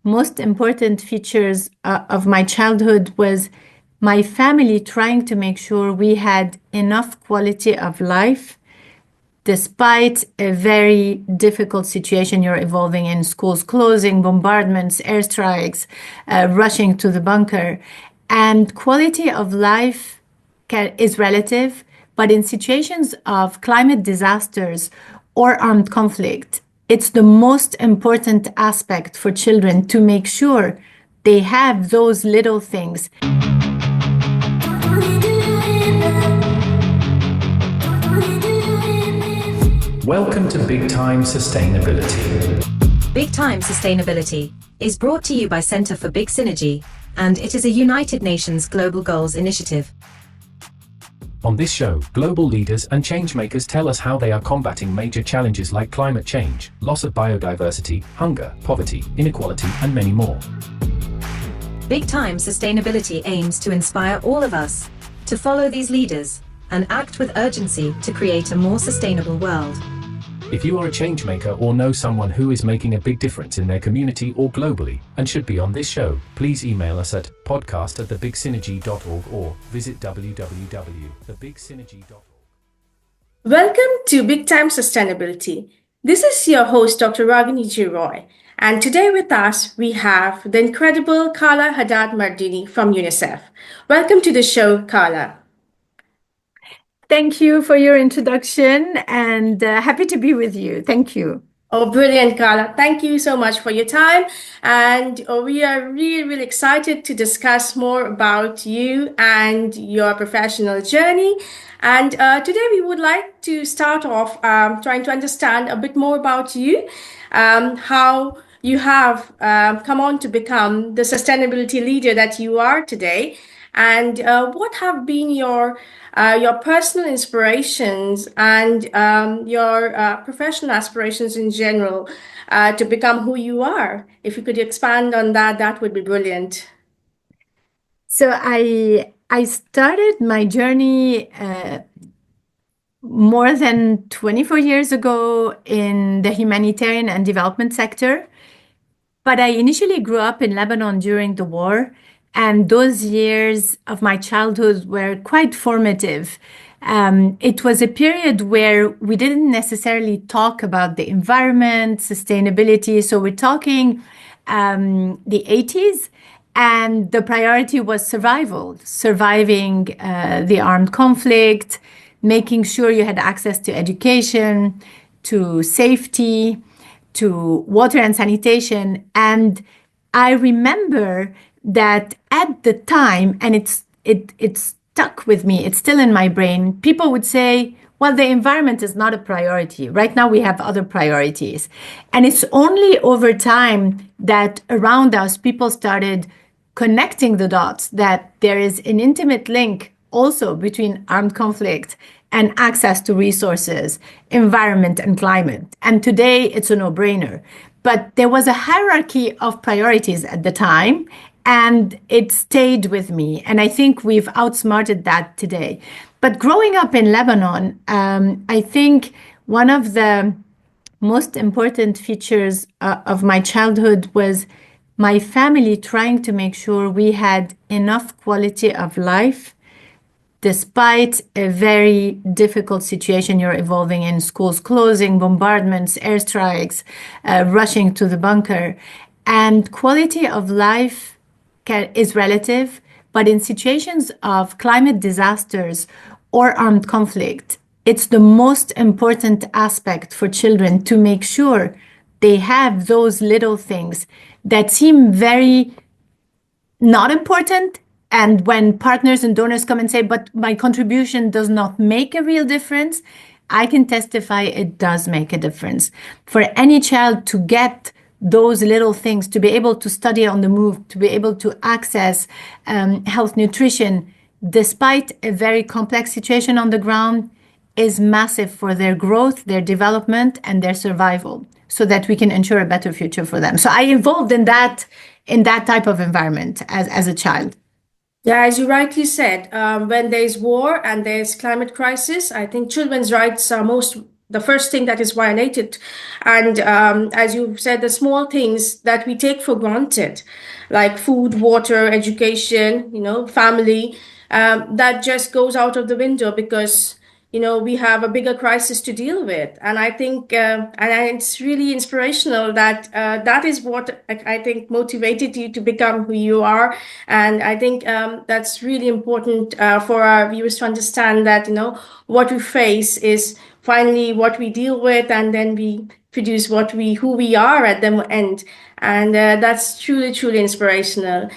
most important features of my childhood was my family trying to make sure we had enough quality of life despite a very difficult situation you're evolving in, schools closing, bombardments, airstrikes, rushing to the bunker. And quality of life is relative, but in situations of climate disasters or armed conflict, it's the most important aspect for children to make sure they have those little things. Welcome to Big Time Sustainability. Big Time Sustainability is brought to you by Center for Big Synergy, and it is a United Nations Global Goals initiative. On this show, global leaders and changemakers tell us how they are combating major challenges like climate change, loss of biodiversity, hunger, poverty, inequality, and many more. Big Time Sustainability aims to inspire all of us to follow these leaders and act with urgency to create a more sustainable world. If you are a changemaker or know someone who is making a big difference in their community or globally and should be on this show, please email us at podcast@thebigsynergy.org or visit www.thebigsynergy.org. Welcome to Big Time Sustainability. This is your host, Dr. Ragini G Roy. And today with us, we have the incredible Carla Haddad Mardini from UNICEF. Welcome to the show, Carla. Thank you for your introduction and happy to be with you. Thank you. Oh, brilliant, Carla. Thank you so much for your time. And we are really, really excited to discuss more about you and your professional journey. And today we would like to start off trying to understand a bit more about you, how you have come on to become the sustainability leader that you are today, and what have been your personal inspirations and your professional aspirations in general to become who you are. If you could expand on that, that would be brilliant. So I started my journey more than 24 years ago in the humanitarian and development sector. But I initially grew up in Lebanon during the war. And those years of my childhood were quite formative. It was a period where we didn't necessarily talk about the environment, sustainability. So we're talking the 80s, and the priority was surviving the armed conflict, making sure you had access to education, to safety, to water and sanitation. And I remember that at the time, and it stuck with me, it's still in my brain, people would say, well, the environment is not a priority. Right now we have other priorities. And it's only over time that around us, people started connecting the dots, that there is an intimate link also between armed conflict and access to resources, environment and climate. And today it's a no-brainer. But there was a hierarchy of priorities at the time, and it stayed with me. And I think we've outsmarted that today. But growing up in Lebanon, I think one of the most important features of my childhood was my family trying to make sure we had enough quality of life despite a very difficult situation you're evolving in, schools closing, bombardments, airstrikes, rushing to the bunker. And quality of life is relative, but in situations of climate disasters or armed conflict, it's the most important aspect for children to make sure they have those little things that seem very not important. And when partners and donors come and say, but my contribution does not make a real difference, I can testify it does make a difference. For any child to get those little things, to be able to study on the move, to be able to access health nutrition, despite a very complex situation on the ground, is massive for their growth, their development, and their survival, so that we can ensure a better future for them. So I evolved in that type of environment as a child. Yeah, as you rightly said, when there's war and there's climate crisis, I think children's rights are most the first thing that is violated. And as you said, the small things that we take for granted, like food, water, education, family, that just goes out of the window because we have a bigger crisis to deal with. And I think, and it's really inspirational that that is what I think motivated you to become who you are. And I think that's really important for our viewers to understand that, what we face is finally what we deal with, and then we produce who we are at the end. And that's truly, truly inspirational.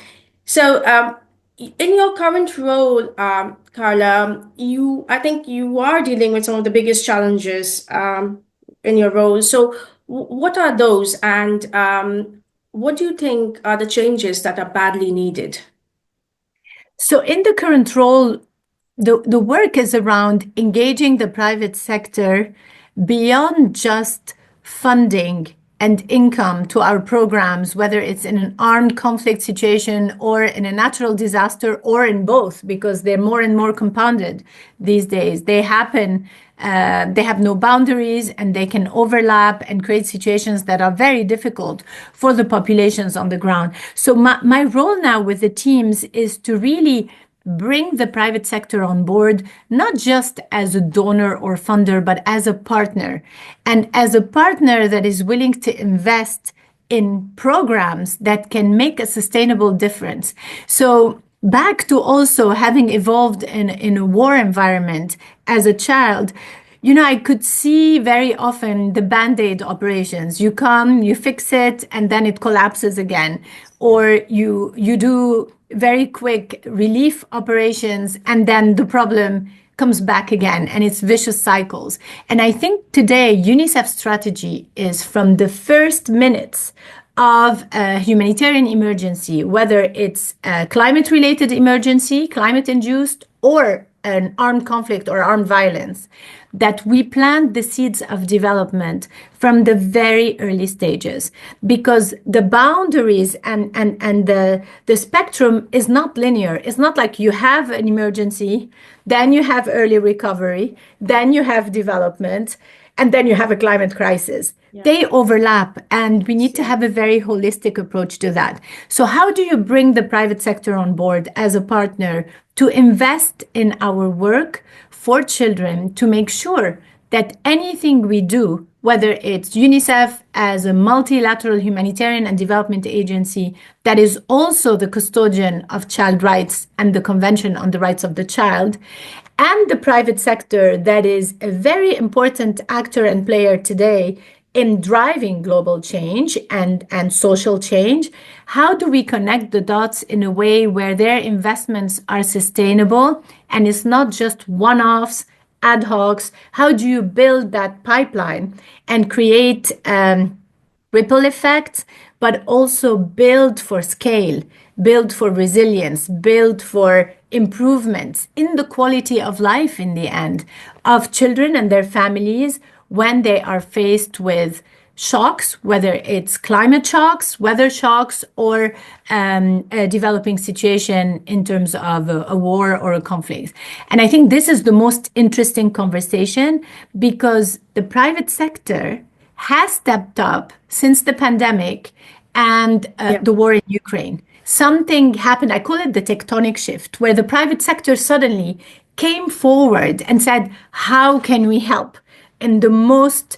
So, in your current role, Carla, I think you are dealing with some of the biggest challenges in your role. So, what are those, and what do you think are the changes that are badly needed? So, in the current role, the work is around engaging the private sector beyond just funding and income to our programs, whether it's in an armed conflict situation or in a natural disaster or in both, because they're more and more compounded these days. They happen, they have no boundaries, and they can overlap and create situations that are very difficult for the populations on the ground. So my role now with the teams is to really bring the private sector on board, not just as a donor or funder, but as a partner. And as a partner that is willing to invest in programs that can make a sustainable difference. So back to also having evolved in a war environment as a child, I could see very often the Band-Aid operations. You come, you fix it, and then it collapses again. Or you do very quick relief operations, and then the problem comes back again, and it's vicious cycles. And I think today UNICEF's strategy is from the first minutes of a humanitarian emergency, whether it's a climate-related emergency, climate-induced, or an armed conflict or armed violence, that we plant the seeds of development from the very early stages, because the boundaries and the spectrum is not linear. It's not like you have an emergency, then you have early recovery, then you have development, and then you have a climate crisis. Yeah. They overlap, and we need to have a very holistic approach to that. So how do you bring the private sector on board as a partner to invest in our work for children, to make sure that anything we do, whether it's UNICEF as a multilateral humanitarian and development agency that is also the custodian of child rights and the Convention on the Rights of the Child, and the private sector that is a very important actor and player today in driving global change and social change, how do we connect the dots in a way where their investments are sustainable and it's not just one-offs, ad hocs? How do you build that pipeline and create ripple effects, but also build for scale, build for resilience, build for improvements in the quality of life in the end of children and their families when they are faced with shocks, whether it's climate shocks, weather shocks, or a developing situation in terms of a war or a conflict. And I think this is the most interesting conversation, because the private sector has stepped up since the pandemic and the war in Ukraine. Something happened, I call it the tectonic shift, where the private sector suddenly came forward and said, how can we help in the most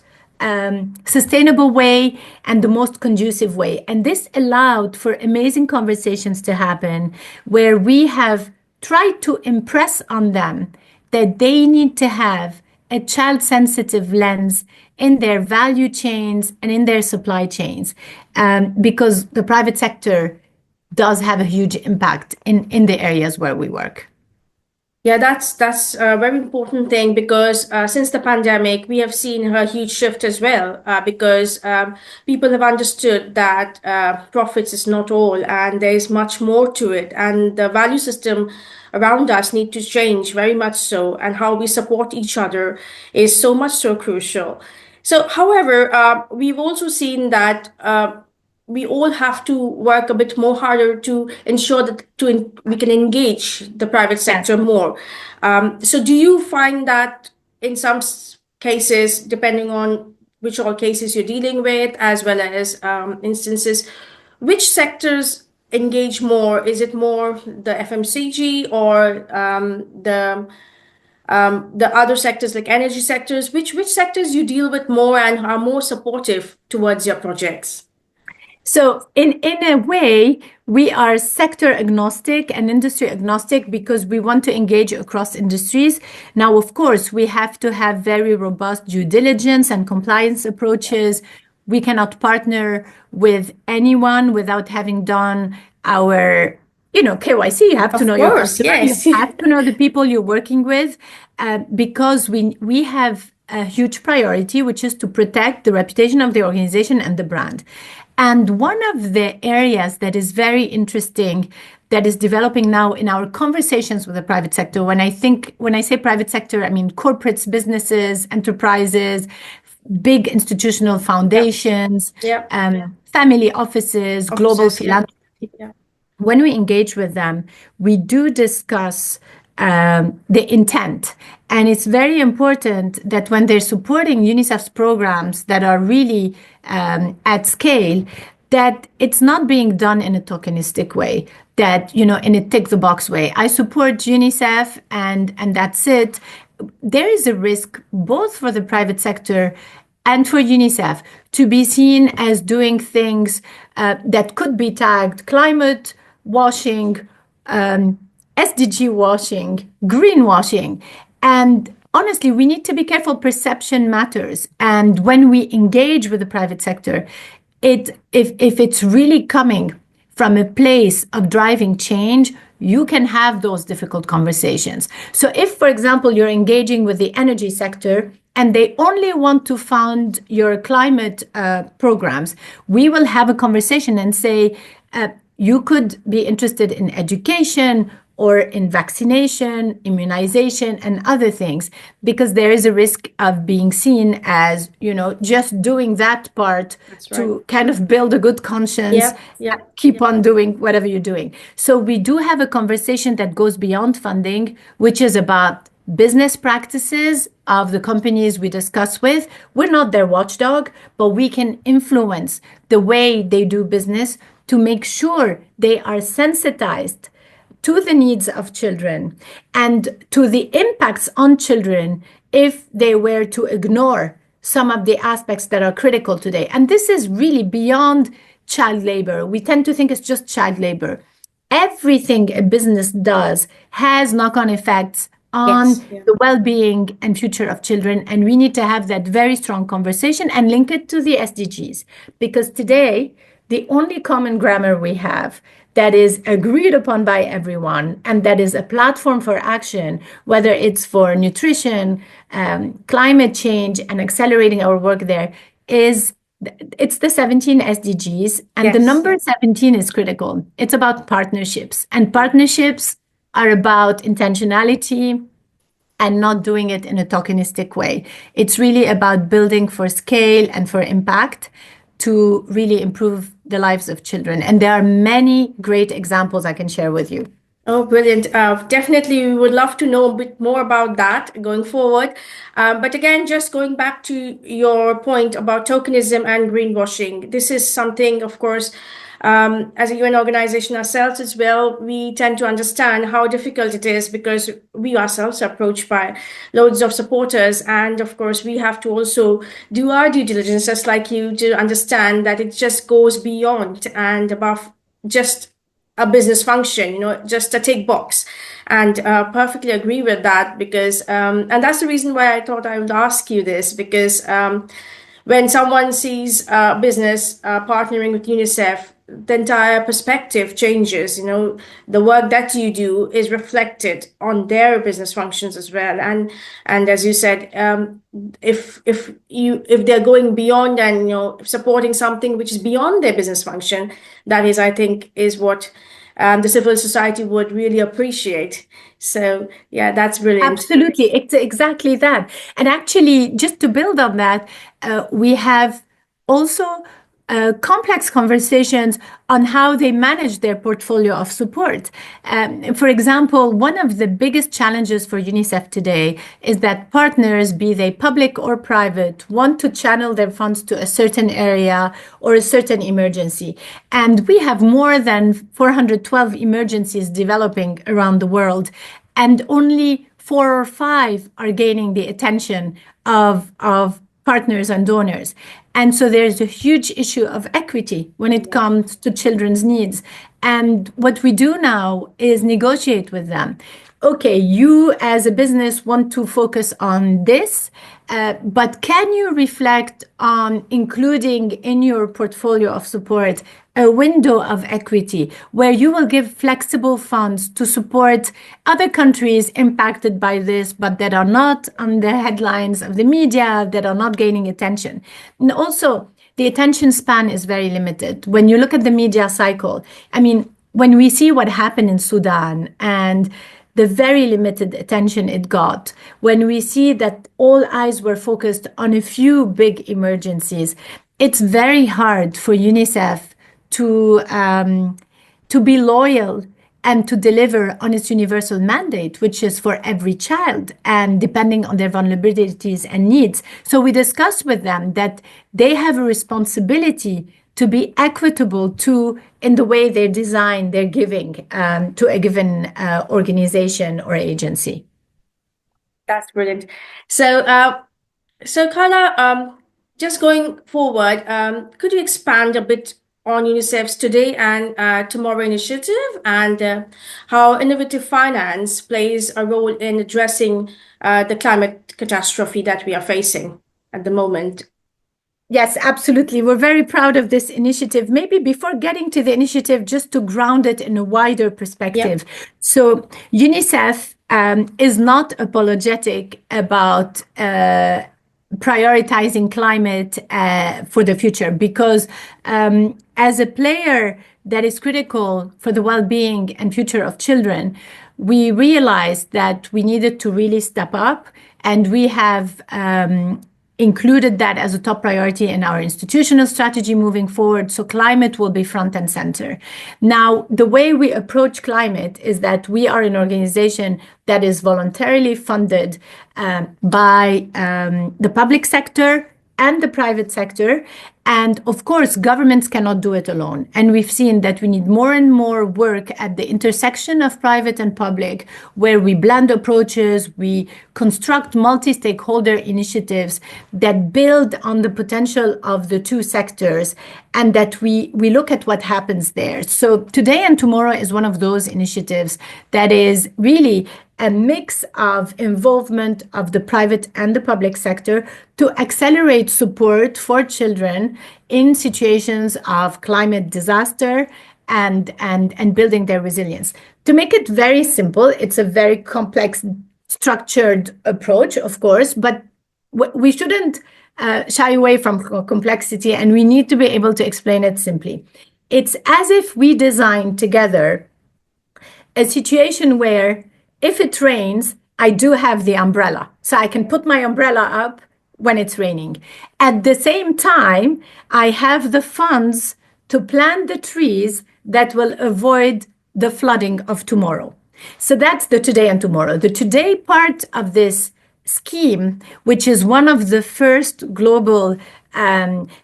sustainable way and the most conducive way? And this allowed for amazing conversations to happen, where we have tried to impress on them that they need to have a child-sensitive lens in their value chains and in their supply chains, because the private sector does have a huge impact in the areas where we work. Yeah, that's a very important thing, because since the pandemic, we have seen a huge shift as well, because people have understood that profits is not all, and there is much more to it, and the value system around us need to change very much so, and how we support each other is so much so crucial. So, however, we've also seen that we all have to work a bit more harder to ensure that we can engage the private sector more. So do you find that in some cases, depending on which all cases you're dealing with, as well as instances, which sectors engage more? Is it more the FMCG or the other sectors like energy sectors? Which sectors you deal with more and are more supportive towards your projects? So in a way, we are sector agnostic and industry agnostic because we want to engage across industries. Now, of course, we have to have very robust due diligence and compliance approaches. We cannot partner with anyone without having done our KYC. You have to know your customer. Yes. You have to know the people you're working with, because we have a huge priority, which is to protect the reputation of the organization and the brand. And one of the areas that is very interesting that is developing now in our conversations with the private sector, when I say private sector, I mean corporates, businesses, enterprises, big institutional foundations, family offices, global philanthropy. Yeah. When we engage with them, we do discuss the intent. And it's very important that when they're supporting UNICEF's programs that are really at scale, that it's not being done in a tokenistic way, that, in a tick the box way. I support UNICEF and that's it. There is a risk both for the private sector and for UNICEF to be seen as doing things that could be tagged climate washing, SDG washing, greenwashing. And honestly, we need to be careful. Perception matters. And when we engage with the private sector, if it's really coming from a place of driving change, you can have those difficult conversations. So if, for example, you're engaging with the energy sector and they only want to fund your climate programs, we will have a conversation and say, you could be interested in education or in vaccination, immunization, and other things, because there is a risk of being seen as, just doing that part to kind of build a good conscience, keep on doing whatever you're doing. So we do have a conversation that goes beyond funding, which is about business practices of the companies we discuss with. We're not their watchdog, but we can influence the way they do business to make sure they are sensitized to the needs of children and to the impacts on children if they were to ignore some of the aspects that are critical today. And this is really beyond child labor. We tend to think it's just child labor. Everything a business does has knock-on effects on the well-being and future of children. And we need to have that very strong conversation and link it to the SDGs. Because today, the only common grammar we have that is agreed upon by everyone and that is a platform for action, whether it's for nutrition, climate change, and accelerating our work there, it's the 17 SDGs. And the number 17 is critical. It's about partnerships. And partnerships are about intentionality and not doing it in a tokenistic way. It's really about building for scale and for impact to really improve the lives of children. And there are many great examples I can share with you. Oh, brilliant. Definitely, we would love to know a bit more about that going forward. But again, just going back to your point about tokenism and greenwashing, this is something, of course, as a UN organization ourselves as well, we tend to understand how difficult it is because we ourselves are approached by loads of supporters. And of course, we have to also do our due diligence, just like you, to understand that it just goes beyond and above just a business function, just a tick box. And perfectly agree with that because, and that's the reason why I thought I would ask you this, because when someone sees a business partnering with UNICEF, the entire perspective changes. The work that you do is reflected on their business functions as well. And as you said, if they're going beyond and supporting something which is beyond their business function, that is, I think, is what the civil society would really appreciate. So yeah, that's brilliant. Absolutely, it's exactly that. And actually, just to build on that, we have also complex conversations on how they manage their portfolio of support. For example, one of the biggest challenges for UNICEF today is that partners, be they public or private, want to channel their funds to a certain area or a certain emergency. And we have more than 412 emergencies developing around the world, and only 4 or 5 are gaining the attention of partners and donors. And so there's a huge issue of equity when it comes to children's needs. And what we do now is negotiate with them. Okay, you as a business want to focus on this, but can you reflect on including in your portfolio of support a window of equity where you will give flexible funds to support other countries impacted by this, but that are not on the headlines of the media, that are not gaining attention? And also, the attention span is very limited. When you look at the media cycle, I mean, when we see what happened in Sudan and the very limited attention it got, when we see that all eyes were focused on a few big emergencies, it's very hard for UNICEF to be loyal and to deliver on its universal mandate, which is for every child and depending on their vulnerabilities and needs. So we discussed with them that they have a responsibility to be equitable to in the way they design their giving to a given organization or agency. That's brilliant. So, Carla, just going forward, could you expand a bit on UNICEF's Today and Tomorrow initiative and how innovative finance plays a role in addressing the climate catastrophe that we are facing at the moment? Yes, absolutely. We're very proud of this initiative. Maybe before getting to the initiative, just to ground it in a wider perspective. Yeah. So UNICEF is not apologetic about prioritizing climate for the future, because as a player that is critical for the well-being and future of children, we realized that we needed to really step up, and we have included that as a top priority in our institutional strategy moving forward. So climate will be front and center. Now, the way we approach climate is that we are an organization that is voluntarily funded by the public sector and the private sector. And of course, governments cannot do it alone. And we've seen that we need more and more work at the intersection of private and public, where we blend approaches, we construct multi-stakeholder initiatives that build on the potential of the two sectors, and that we look at what happens there. So Today and Tomorrow is one of those initiatives that is really a mix of involvement of the private and the public sector to accelerate support for children in situations of climate disaster and building their resilience. To make it very simple, it's a very complex, structured approach, of course, but we shouldn't shy away from complexity, and we need to be able to explain it simply. It's as if we designed together a situation where if it rains, I do have the umbrella. So I can put my umbrella up when it's raining. At the same time, I have the funds to plant the trees that will avoid the flooding of tomorrow. So that's the Today and Tomorrow. The Today part of this scheme, which is one of the first global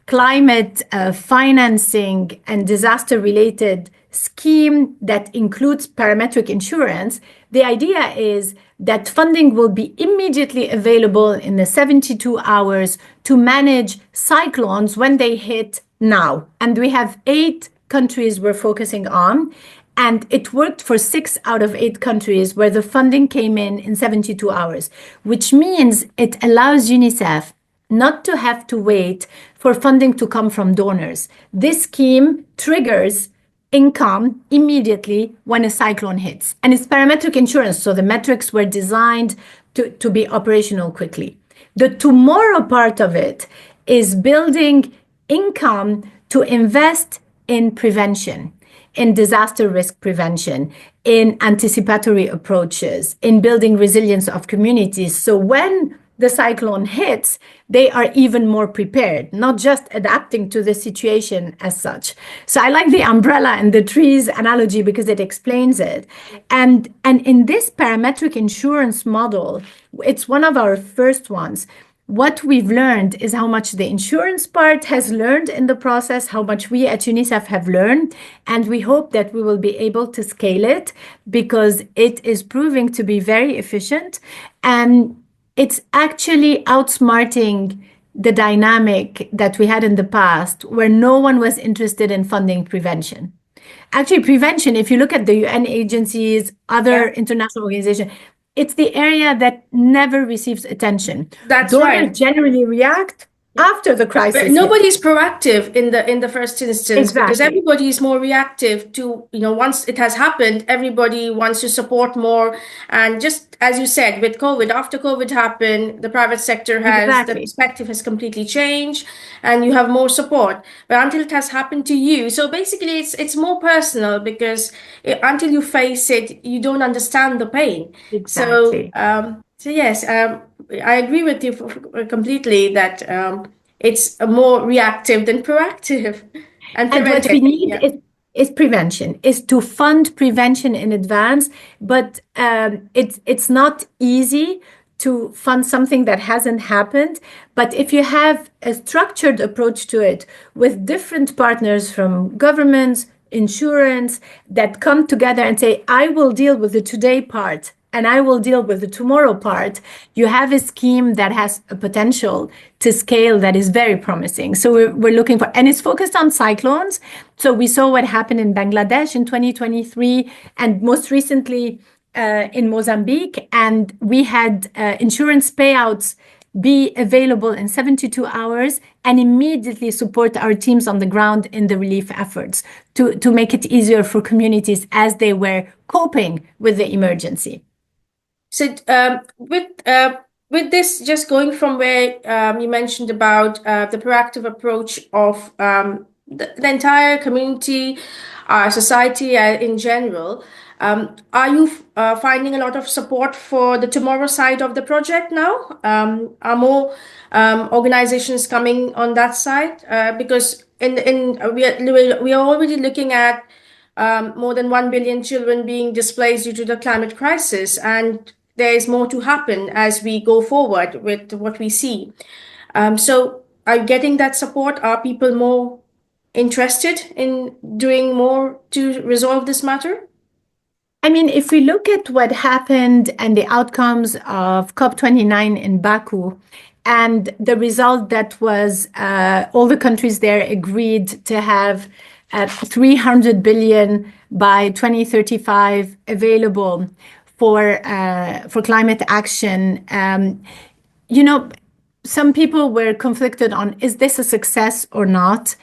climate financing and disaster-related scheme that includes parametric insurance, the idea is that funding will be immediately available in the 72 hours to manage cyclones when they hit now. And we have 8 countries we're focusing on, and it worked for 6 out of 8 countries where the funding came in 72 hours, which means it allows UNICEF not to have to wait for funding to come from donors. This scheme triggers income immediately when a cyclone hits. And it's parametric insurance, so the metrics were designed to be operational quickly. The Tomorrow part of it is building income to invest in prevention, in disaster risk prevention, in anticipatory approaches, in building resilience of communities. So when the cyclone hits, they are even more prepared, not just adapting to the situation as such. So I like the umbrella and the trees analogy because it explains it. And in this parametric insurance model, it's one of our first ones. What we've learned is how much the insurance part has learned in the process, how much we at UNICEF have learned, and we hope that we will be able to scale it because it is proving to be very efficient, and it's actually outsmarting the dynamic that we had in the past where no one was interested in funding prevention. Actually, prevention, if you look at the UN agencies, other international organizations, it's the area that never receives attention. That's Donors right. generally react after the crisis. But nobody's proactive in the first instance because Exactly. everybody is more reactive to, once it has happened, everybody wants to support more. And just as you said, with COVID, after COVID happened, the private sector the perspective has completely changed and you have more support. But until it has happened to you, so basically it's more personal because until you face it, you don't understand the pain. Exactly. So yes, I agree with you completely that it's more reactive than proactive and And what preventive. we need is prevention, is to fund prevention in advance. But it's not easy to fund something that hasn't happened. But if you have a structured approach to it with different partners from governments, insurance, that come together and say, I will deal with the today part and I will deal with the tomorrow part, you have a scheme that has a potential to scale that is very promising. So we're looking for, and it's focused on cyclones. So we saw what happened in Bangladesh in 2023, and most recently in Mozambique. And we had insurance payouts be available in 72 hours and immediately support our teams on the ground in the relief efforts to make it easier for communities as they were coping with the emergency. So with this, just going from where you mentioned about the proactive approach of the entire community, our society in general, are you finding a lot of support for the tomorrow side of the project now? Are more organizations coming on that side? Because we are already looking at more than 1 billion children being displaced due to the climate crisis, and there is more to happen as we go forward with what we see. So are you getting that support? Are people more interested in doing more to resolve this matter? I mean, if we look at what happened and the outcomes of COP29 in Baku, and the result that was all the countries there agreed to have 300 billion by 2035 available for climate action. Some people were conflicted on, is this a success or not?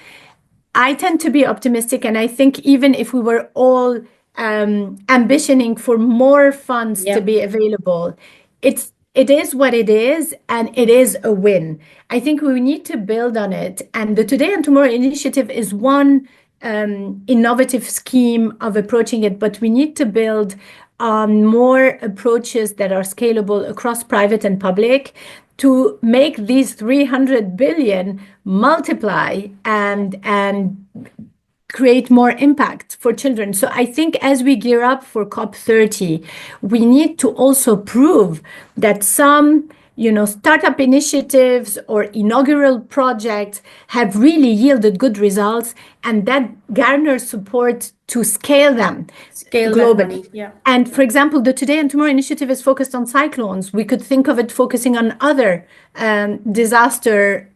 I tend to be optimistic, and I think even if we were all ambitioning for more funds to be available, it is what it is, and it is a win. I think we need to build on it. And the Today and Tomorrow initiative is one innovative scheme of approaching it, but we need to build on more approaches that are scalable across private and public to make these 300 billion multiply and create more impact for children. So I think as we gear up for COP30, we need to also prove that some startup initiatives or inaugural projects have really yielded good results, and that garners support to scale them globally. Yeah. And for example, the Today and Tomorrow initiative is focused on cyclones. We could think of it focusing on other disaster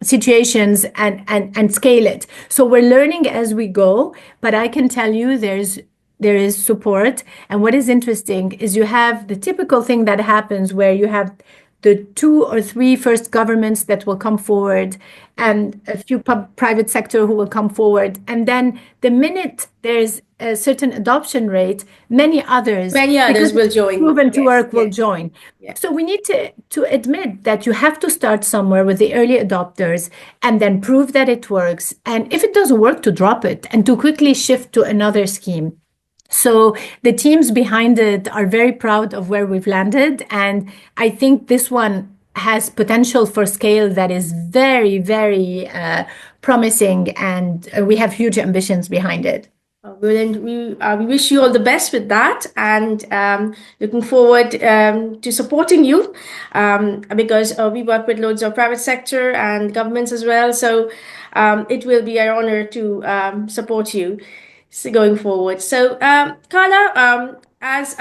situations and scale it. So we're learning as we go, but I can tell you there is support. And what is interesting is you have the typical thing that happens where you have the 2 or 3 first governments that will come forward and a few private sector who will come forward. And then the minute there's a certain adoption rate, many others will join. Proven to work will join. So we need to admit that you have to start somewhere with the early adopters and then prove that it works. And if it doesn't work, to drop it and to quickly shift to another scheme. So the teams behind it are very proud of where we've landed. And I think this one has potential for scale that is very, very promising. And we have huge ambitions behind it. Brilliant. We wish you all the best with that, and looking forward to supporting you, because we work with loads of private sector and governments as well. So it will be an honor to support you going forward. So Carla, as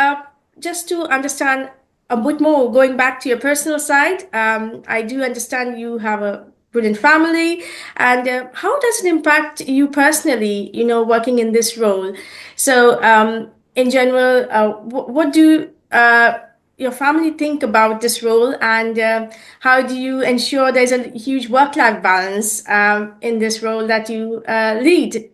just to understand a bit more, going back to your personal side, I do understand you have a brilliant family, and how does it impact you personally, working in this role? So in general, what do your family think about this role, and how do you ensure there's a huge work-life balance in this role that you lead?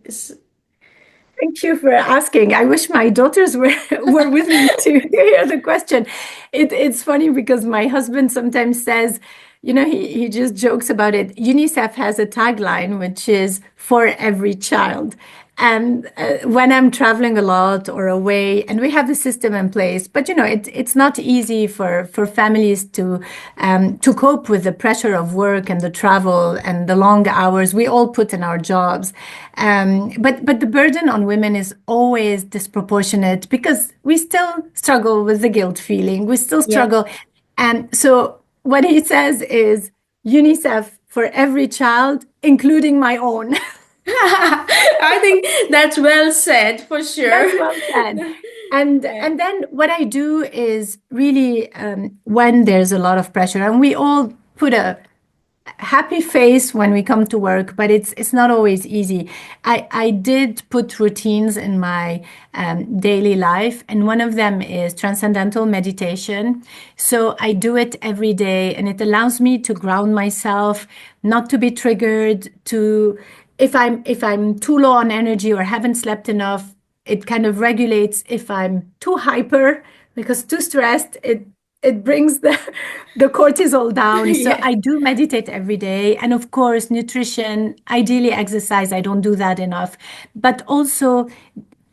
Thank you for asking. I wish my daughters were with me to hear the question. It's funny because my husband sometimes says, he just jokes about it. UNICEF has a tagline, which is for every child. And when I'm traveling a lot or away, and we have the system in place, but it's not easy for families to cope with the pressure of work and the travel and the long hours we all put in our jobs. But the burden on women is always disproportionate because we still struggle with the guilt feeling. We still struggle. And so what he says is UNICEF for every child, including my own. I think that's well said, for sure. That's well said. And then what I do is really when there's a lot of pressure, and we all put a happy face when we come to work, but it's not always easy. I did put routines in my daily life, and one of them is transcendental meditation. So I do it every day, and it allows me to ground myself, not to be triggered, to if I'm too low on energy or haven't slept enough, it kind of regulates. If I'm too hyper, because too stressed, it brings the cortisol down. So I do meditate every day. And of course, nutrition, ideally exercise. I don't do that enough. But also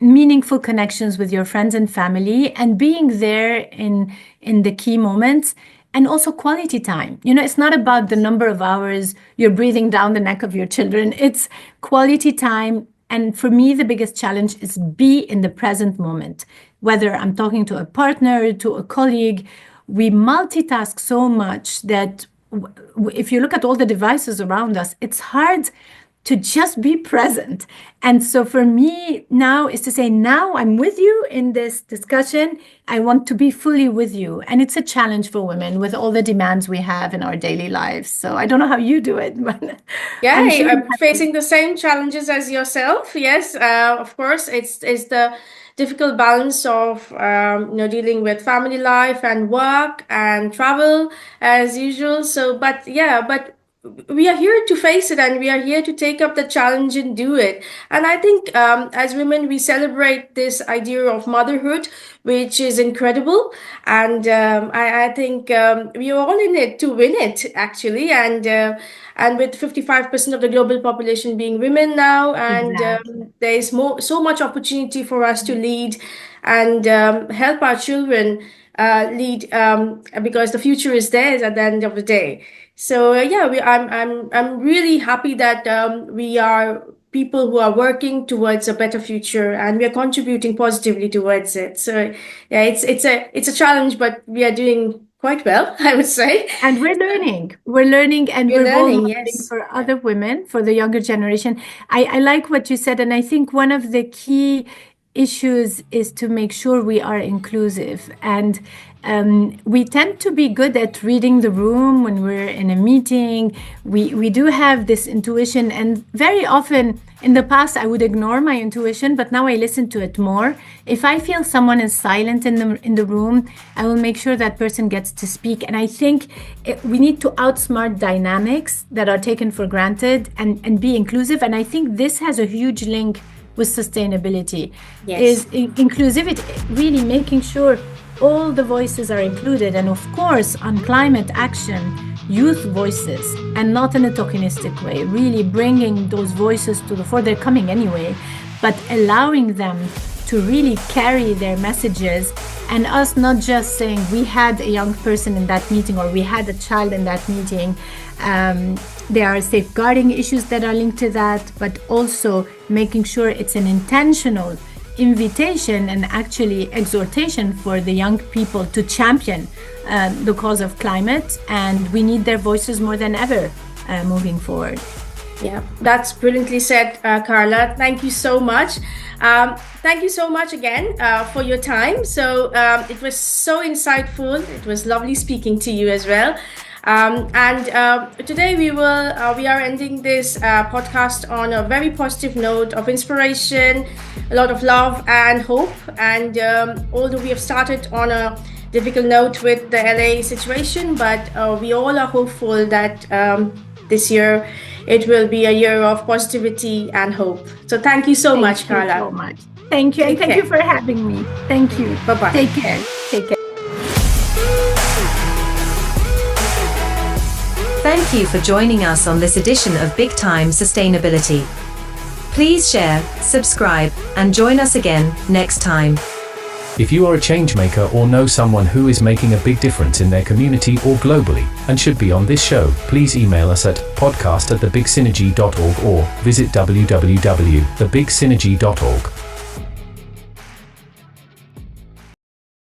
meaningful connections with your friends and family, and being there in the key moments. And also quality time. It's not about the number of hours you're breathing down the neck of your children. It's quality time. And for me, the biggest challenge is be in the present moment. Whether I'm talking to a partner, to a colleague, we multitask so much that if you look at all the devices around us, it's hard to just be present. And so for me now is to say, now I'm with you in this discussion. I want to be fully with you. And it's a challenge for women with all the demands we have in our daily lives. So I don't know how you do it, but I'm facing the same challenges as yourself. Yes, of course, it's the difficult balance of dealing with family life and work and travel as usual. So, but we are here to face it, and we are here to take up the challenge and do it. And I think as women, we celebrate this idea of motherhood, which is incredible. And I think we are all in it to win it, actually. And with 55% of the global population being women now, and there is so much opportunity for us to lead and help our children lead, because the future is theirs at the end of the day. So I'm really happy that we are people who are working towards a better future, and we are contributing positively towards it. So it's a challenge, but we are doing quite well, I would say. And we're learning, and we're learning for other women, for the younger generation. I like what you said, and I think one of the key issues is to make sure we are inclusive. And we tend to be good at reading the room when we're in a meeting. We do have this intuition, and very often in the past I would ignore my intuition, but now I listen to it more. If I feel someone is silent in the room, I will make sure that person gets to speak. And I think we need to outsmart dynamics that are taken for granted and be inclusive. And I think this has a huge link with sustainability. Is inclusivity, really making sure all the voices are included. And of course, on climate action, youth voices, and not in a tokenistic way, really bringing those voices to the fore. They're coming anyway, but allowing them to really carry their messages, and us not just saying we had a young person in that meeting or we had a child in that meeting. There are safeguarding issues that are linked to that, but also making sure it's an intentional invitation and actually exhortation for the young people to champion the cause of climate, and we need their voices more than ever moving forward. Yeah, that's brilliantly said, Carla. Thank you so much. Thank you so much again for your time. So it was so insightful. It was lovely speaking to you as well. Today we are ending this podcast on a very positive note of inspiration, a lot of love and hope. And although we have started on a difficult note with the LA situation, but we all are hopeful that this year it will be a year of positivity and hope. So thank you so much, Carla. Thank you so much. Thank you. And thank you for having me. Thank you. Bye-bye. Take care. Take care. Thank you for joining us on this edition of Big Time Sustainability. Please share, subscribe, and join us again next time. If you are a change maker or know someone who is making a big difference in their community or globally and should be on this show, please email us at podcast@thebigsynergy.org or visit www.thebigsynergy.org.